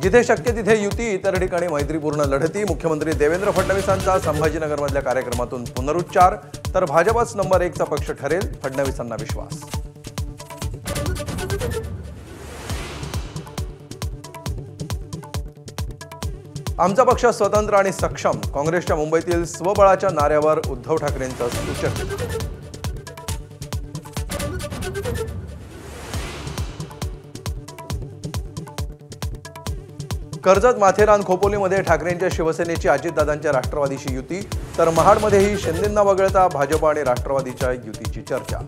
जिथे शक्य तिथे युती, इतर ठिकाणी मैत्रीपूर्ण लढती. मुख्यमंत्री देवेंद्र फडणवीसांचा संभाजीनगरमधल्या कार्यक्रमातून पुनरुच्चार. तर भाजपच नंबर 1चा पक्ष ठरेल, फडणवीसांना विश्वास. आमचा पक्ष स्वतंत्र आणि सक्षम. काँग्रेसच्या मुंबईतील स्वबळाच्या नाऱ्यावर उद्धव ठाकरेंचं सूचक. कर्जत, माथेरान, खोपोलीमध्ये ठाकरेंच्या शिवसेनेची अजितदादांच्या राष्ट्रवादीशी युती. तर महाडमध्येही शिंदेंना वगळता भाजप आणि राष्ट्रवादीच्या युतीची चर्चा.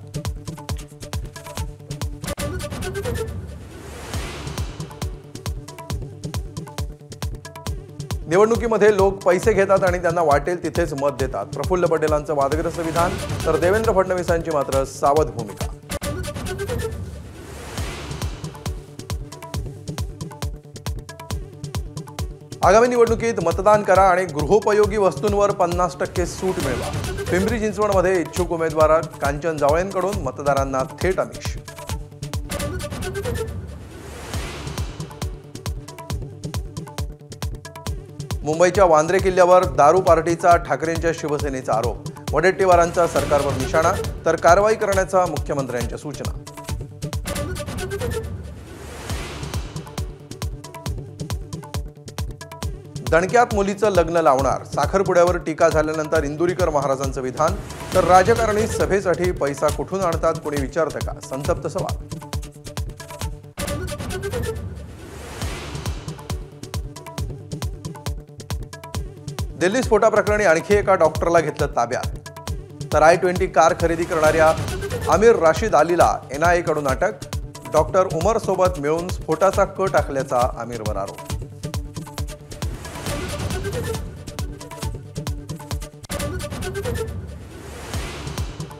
निवडणुकीमध्ये लोक पैसे घेतात आणि त्यांना वाटेल तिथेच मत देतात. प्रफुल्ल पटेलांचं वादग्रस्त विधान. तर देवेंद्र फडणवीसांची मात्र सावध भूमिका. आगामी निवडणुकीत मतदान करा आणि गृहोपयोगी वस्तूंवर 50% सूट मिळवा. पिंपरी चिंचवडमध्ये इच्छुक उमेदवार कांचन जावळेंकडून मतदारांना थेट आमिष. मुंबईच्या वांद्रे किल्ल्यावर दारू पार्टीचा ठाकरेंच्या शिवसेनेचा आरोप. वडेट्टीवारांचा सरकारवर निशाणा. तर कारवाई करण्याचा मुख्यमंत्र्यांच्या सूचना. दणक्यात मुलीचं लग्न लावणार. साखरपुड्यावर टीका झाल्यानंतर इंदुरीकर महाराजांचं विधान. तर राजकारणी सभेसाठी पैसा कुठून आणतात, कोणी विचारतं का, संतप्त सवाल. दिल्ली स्फोटाप्रकरणी आणखी एका डॉक्टरला घेतलं ताब्यात. तर I-20 कार खरेदी करणाऱ्या आमिर राशिद अलीला NIA कडून अटक. डॉक्टर उमर सोबत मिळून स्फोटाचा कट टाकल्याचा आमिरवर आरोप.